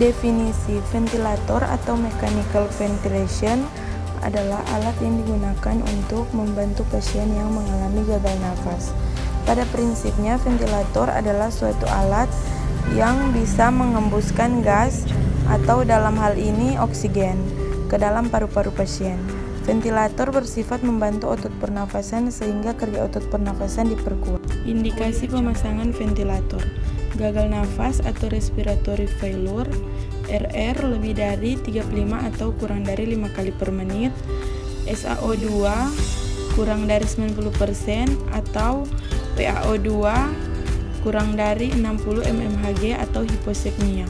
Definisi ventilator atau mechanical ventilation adalah alat yang digunakan untuk membantu pasien yang mengalami gagal nafas. Pada prinsipnya, ventilator adalah suatu alat yang bisa mengembuskan gas atau dalam hal ini oksigen ke dalam paru-paru pasien. Ventilator bersifat membantu otot pernafasan sehingga kerja otot pernafasan diperkuat. Indikasi pemasangan ventilator: gagal nafas atau respiratory failure, RR lebih dari 35 atau kurang dari 5 kali per menit, SaO2 kurang dari 90% atau PaO2 kurang dari 60 mmHg atau hiposekmia,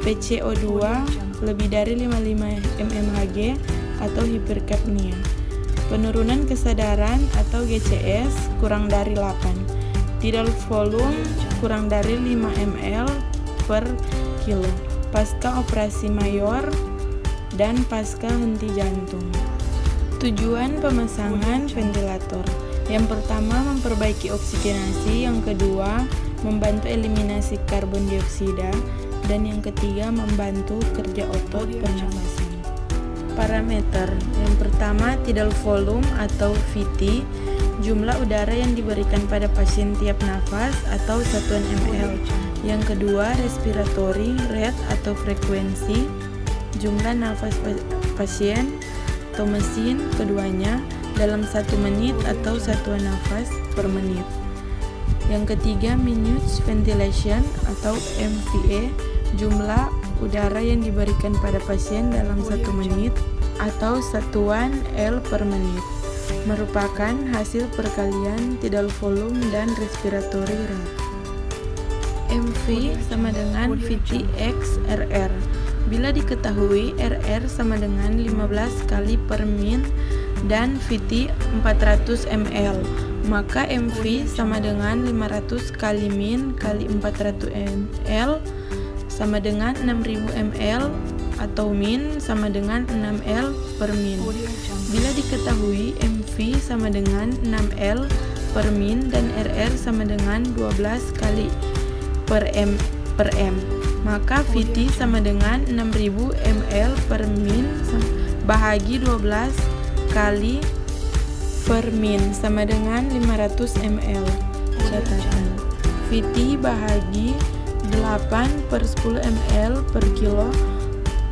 PCO2 lebih dari 55 mmHg atau hiperkapnia, penurunan kesadaran atau GCS kurang dari 8, tidal volume kurang dari 5 ml per kilo, pasca operasi mayor dan pasca henti jantung. Tujuan pemasangan ventilator: yang pertama, memperbaiki oksigenasi; yang kedua, membantu eliminasi karbon dioksida; dan yang ketiga, membantu kerja otot pernafasan. Parameter: yang pertama, tidal volume atau VT, jumlah udara yang diberikan pada pasien tiap nafas atau satuan ml. Yang kedua, respiratory rate atau frekuensi, jumlah nafas pasien atau mesin keduanya dalam 1 menit atau satuan nafas per menit. Yang ketiga, minutes ventilation atau MVE, jumlah udara yang diberikan pada pasien dalam 1 menit atau satuan L per menit, merupakan hasil perkalian tidal volume dan respiratory rate. MV sama dengan VT X RR. Bila diketahui RR sama dengan 15 kali per min dan VT 400 ml, maka MV sama dengan 500 kali min kali 400 ml sama dengan 6000 ml atau min sama dengan 6L per min. Bila diketahui MV sama dengan 6L per min dan RR sama dengan 12 kali per M, maka VT sama dengan 6000 ml per min bahagi 12 kali per min sama dengan 500 ml. Catatan: VT bahagi 8 per 10 ml per kilo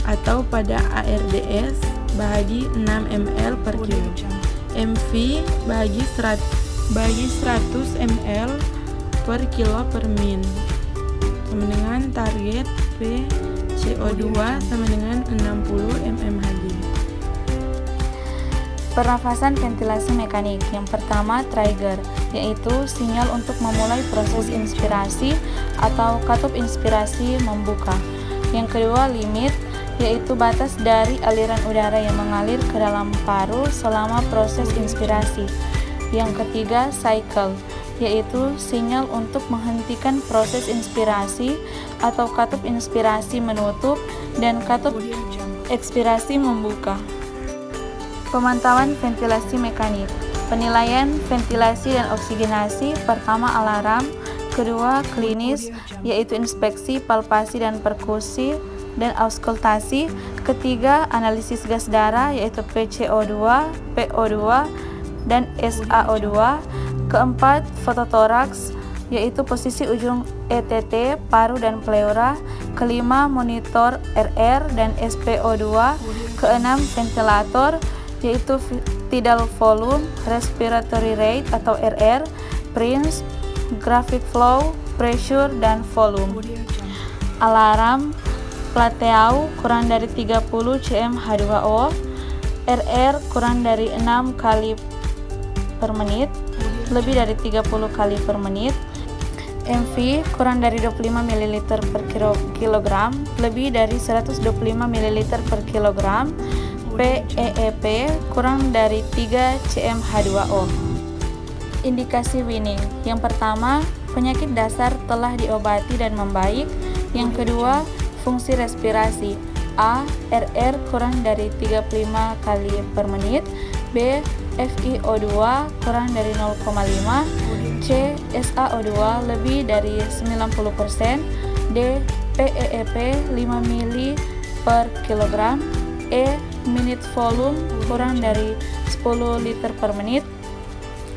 atau pada ARDS bahagi 6 ml per kilo. MV bahagi 100 ml per kilo per min sama dengan target PCO2 sama dengan 60 mmHg. Pernafasan ventilasi mekanik. Yang pertama, trigger, yaitu sinyal untuk memulai proses inspirasi atau katup inspirasi membuka. Yang kedua, limit, yaitu batas dari aliran udara yang mengalir ke dalam paru selama proses inspirasi. Yang ketiga, cycle, yaitu sinyal untuk menghentikan proses inspirasi atau katup inspirasi menutup dan katup ekspirasi membuka. Pemantauan ventilasi mekanik. Penilaian ventilasi dan oksigenasi: pertama, alarm; kedua, klinis, yaitu inspeksi, palpasi dan perkusi dan auskultasi; ketiga, analisis gas darah, yaitu PCO2, PO2 dan SaO2; keempat, fototoraks, yaitu posisi ujung ETT, paru dan pleura; kelima, monitor RR dan SpO2; keenam, ventilator, yaitu tidal volume, respiratory rate atau RR, Prince, graphic flow, pressure dan volume. Alarm: plateau kurang dari 30 cm H2O, RR kurang dari 6 kali per menit, lebih dari 30 kali per menit, MV kurang dari 25 ml per kilogram, lebih dari 125 ml per kilogram, PEEP kurang dari 3 cm H2O. Indikasi winning: yang pertama, penyakit dasar telah diobati dan membaik; yang kedua, fungsi respirasi: A. RR kurang dari 35 kali per menit, B. FiO2 kurang dari 0,5, C. SaO2 lebih dari 90%, D. PEEP 5 mili per kilogram, minute volume kurang dari 10 liter per menit.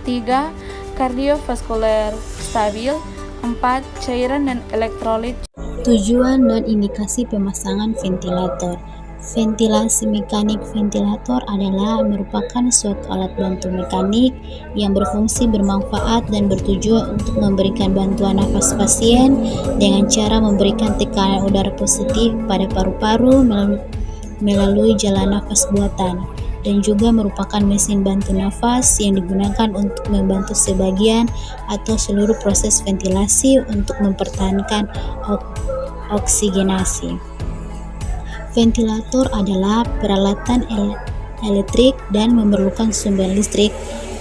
3. Kardiovaskuler stabil. 4. Cairan dan elektrolit. Tujuan dan indikasi pemasangan ventilator. Ventilasi mekanik ventilator adalah merupakan suatu alat bantu mekanik yang berfungsi bermanfaat dan bertujuan untuk memberikan bantuan nafas pasien dengan cara memberikan tekanan udara positif pada paru-paru melalui jalan nafas buatan, dan juga merupakan mesin bantu nafas yang digunakan untuk membantu sebagian atau seluruh proses ventilasi untuk mempertahankan oksigenasi. Ventilator adalah peralatan elektrik dan memerlukan sumber listrik.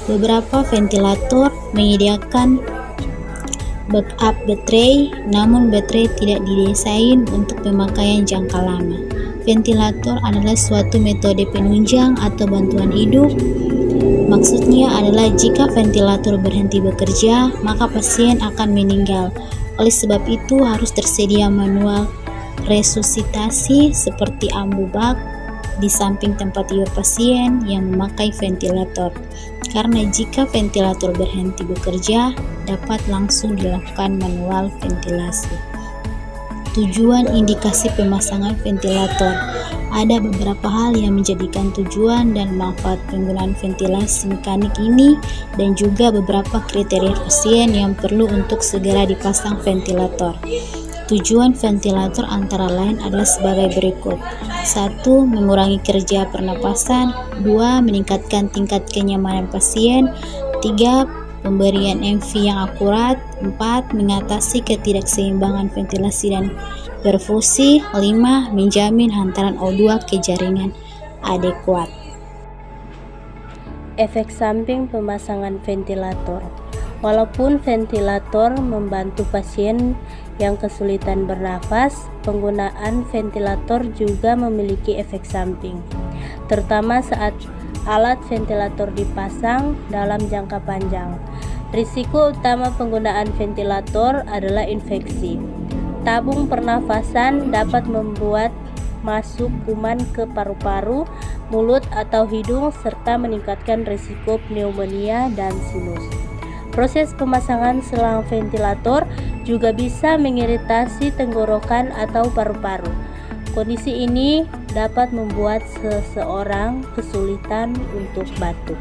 Beberapa ventilator menyediakan backup baterai, namun baterai tidak didesain untuk pemakaian jangka lama. Ventilator adalah suatu metode penunjang atau bantuan hidup. Maksudnya adalah jika ventilator berhenti bekerja, maka pasien akan meninggal. Oleh sebab itu harus tersedia manual resusitasi seperti ambubak di samping tempat tidur pasien yang memakai ventilator. Karena jika ventilator berhenti bekerja, dapat langsung dilakukan manual ventilasi. Tujuan indikasi pemasangan ventilator. Ada beberapa hal yang menjadikan tujuan dan manfaat penggunaan ventilasi mekanik ini, dan juga beberapa kriteria pasien yang perlu untuk segera dipasang ventilator. Tujuan ventilator antara lain adalah sebagai berikut. 1. Mengurangi kerja pernapasan. 2. Meningkatkan tingkat kenyamanan pasien. 3. Pemberian MV yang akurat. 4. Mengatasi ketidakseimbangan ventilasi dan perfusi. 5. Menjamin hantaran O2 ke jaringan adekuat. Efek samping pemasangan ventilator. Walaupun ventilator membantu pasien yang kesulitan bernafas, penggunaan ventilator juga memiliki efek samping, terutama saat alat ventilator dipasang dalam jangka panjang. Risiko utama penggunaan ventilator adalah infeksi. Tabung pernafasan dapat membuat masuk kuman ke paru-paru, mulut atau hidung, serta meningkatkan risiko pneumonia dan sinus. Proses pemasangan selang ventilator juga bisa mengiritasi tenggorokan atau paru-paru. Kondisi ini dapat membuat seseorang kesulitan untuk batuk.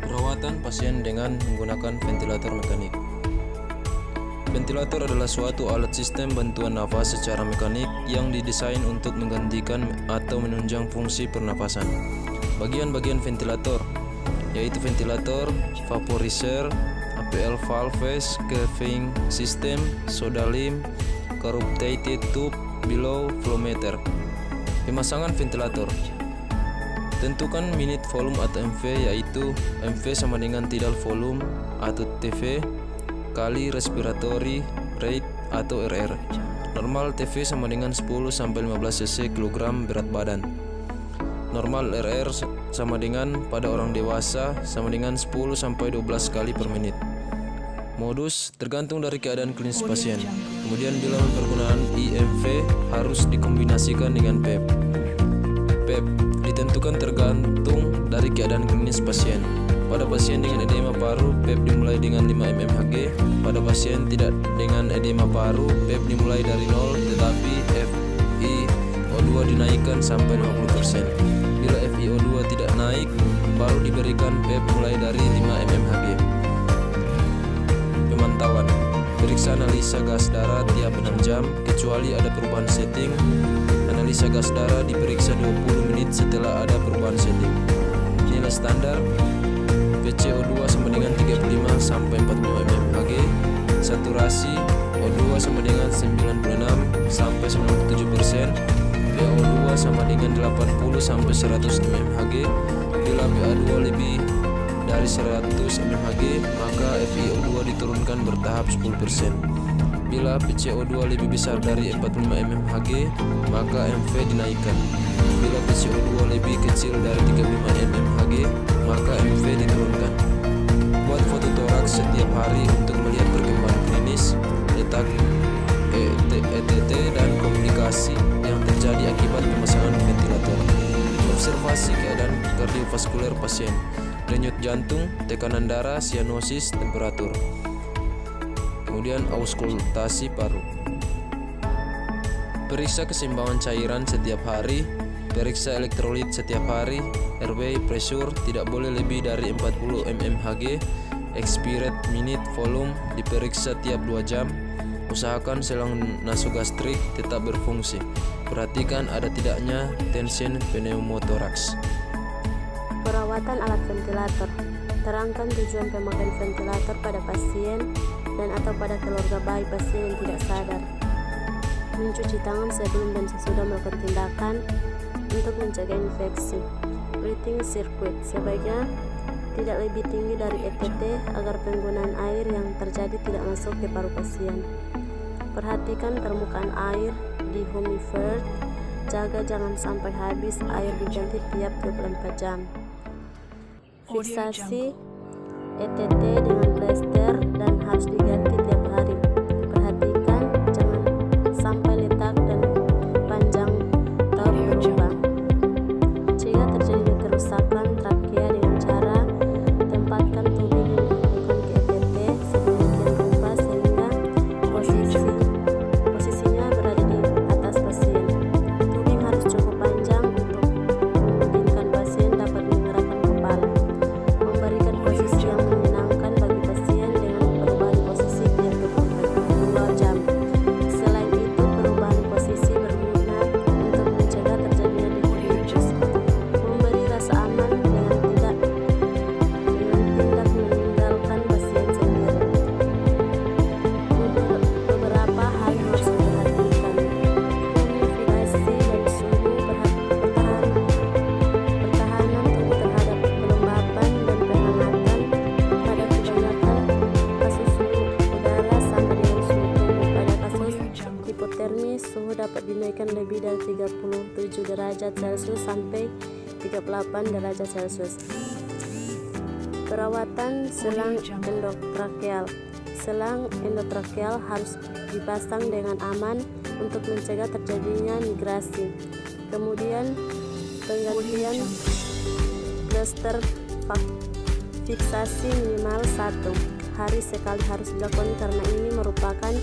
Perawatan pasien dengan menggunakan ventilator mekanik. Ventilator adalah suatu alat sistem bantuan nafas secara mekanik yang didesain untuk menggantikan atau menunjang fungsi pernafasan. Bagian-bagian ventilator yaitu ventilator, vaporizer, APL valves, caving system, soda lim, carbureted tube, below flow meter. Pemasangan ventilator. Tentukan minute volume atau MV, yaitu MV sama dengan tidal volume atau TV kali respiratory rate atau RR. Normal TV sama dengan 10-15 cc kg berat badan. Normal RR sama dengan pada orang dewasa sama dengan 10-12 kali per menit. Modus tergantung dari keadaan klinis pasien. Kemudian bila penggunaan IMV harus dikombinasikan dengan PEP. PEP ditentukan tergantung dari keadaan klinis pasien. Pada pasien dengan edema paru, PEP dimulai dengan 5 mmHg. Pada pasien tidak dengan edema paru, PEP dimulai dari 0, tetapi FiO2 dinaikkan sampai 50%. Bila FiO2 tidak naik, baru diberikan PEP mulai dari 5 mmHg. Pemantauan. Periksa analisa gas darah tiap 6 jam, kecuali ada perubahan setting. Analisa gas darah diperiksa 20 menit setelah ada perubahan setting. Nilai standar PCO2 sama dengan 35 sampai 45 mmHg. Saturasi O2 sama dengan 96 sampai 97%. PO2 sama dengan 80 sampai 100 mmHg. Bila PA2 lebih dari 100 mmHg, maka FiO2 diturunkan bertahap 10%. Bila PCO2 lebih besar dari 45 mmHg, maka MV dinaikkan. Bila PCO2 lebih kecil dari 35 mmHg, maka MV diturunkan. Buat foto toraks setiap hari untuk melihat perkembangan jenis, letak ETT dan komplikasi yang terjadi akibat pemasangan ventilator. Observasi keadaan kardiovaskuler pasien, denyut jantung, tekanan darah, sianosis, temperatur. Kemudian auskultasi paru. Periksa keseimbangan cairan setiap hari, periksa elektrolit setiap hari, airway pressure tidak boleh lebih dari 40 mmHg, expirate minute volume diperiksa tiap 2 jam. Usahakan selang nasogastrik tetap berfungsi. Perhatikan ada tidaknya tension pneumotoraks. Perawatan alat ventilator. Terangkan tujuan pemakaian ventilator pada pasien dan atau pada keluarga bayi pasien yang tidak sadar. Mencuci tangan sebelum dan sesudah melakukan tindakan untuk mencegah infeksi. Breathing circuit sebaiknya tidak lebih tinggi dari ETT agar penggunaan air yang terjadi tidak masuk ke paru pasien. Perhatikan permukaan air di humidifier. Jaga jangan sampai habis air diganti tiap 24 jam. Fiksasi ETT dengan plester dan harus diganti tiap hari. Perhatikan jangan sampai letak dan panjang atau berubah. Jika terjadi kerusakan trakea dengan cara tempatkan tubing yang dihubungkan ke ETT sedemikian rupa sehingga posisinya berada di atas pasien. Tubing harus cukup panjang untuk memungkinkan pasien dapat menggerakkan kepala. Memberikan posisi yang menyenangkan bagi pasien dengan perubahan posisi tiap 22 jam. Selain itu, perubahan posisi berguna untuk mencegah terjadinya defibrilis. Memberi rasa aman dengan tindak meninggalkan pasien sendiri. Beberapa hal yang harus diperhatikan. Ventilasi dan suhu pertahanan tubuh terhadap kelembapan dan penghangatan. Pada kebanyakan kasus suhu udara sama dengan suhu tubuh. Pada kasus hipotermi, suhu dapat dinaikkan lebih dari 37 derajat Celcius sampai 38 derajat Celcius. Perawatan selang endotrakeal. Selang endotrakeal harus dipasang dengan aman untuk mencegah terjadinya migrasi. Kemudian penggantian plester fiksasi minimal 1 hari sekali harus dilakukan karena ini merupakan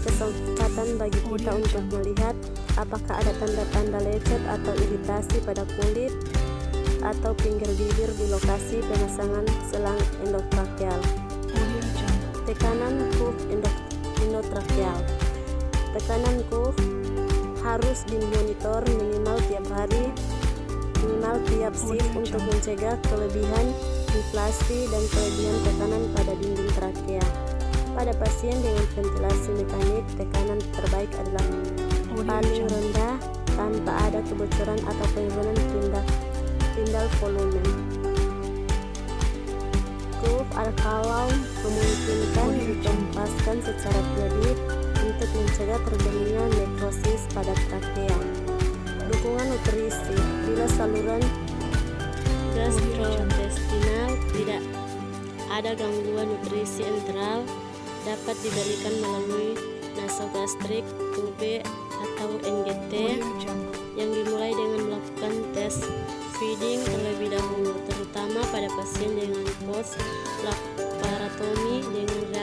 kesempatan bagi kita untuk melihat apakah ada tanda-tanda lecet atau iritasi pada kulit atau pinggir bibir di lokasi pemasangan selang endotrakeal. Tekanan cuff endotrakeal. Tekanan cuff harus dimonitor minimal tiap hari, minimal tiap shift untuk mencegah kelebihan inflasi dan kelebihan tekanan pada dinding trakea. Pada pasien dengan ventilasi mekanik, tekanan terbaik adalah paling rendah tanpa ada kebocoran atau penurunan pindal volume. Cuff kalau memungkinkan dikempaskan secara kredit untuk mencegah terjadinya nekrosis pada trakea. Dukungan nutrisi. Bila saluran gastrointestinal tidak ada gangguan nutrisi enteral, dapat diberikan melalui nasogastrik, tube atau NGT yang dimulai dengan melakukan tes feeding terlebih dahulu, terutama pada pasien dengan post laparotomi dengan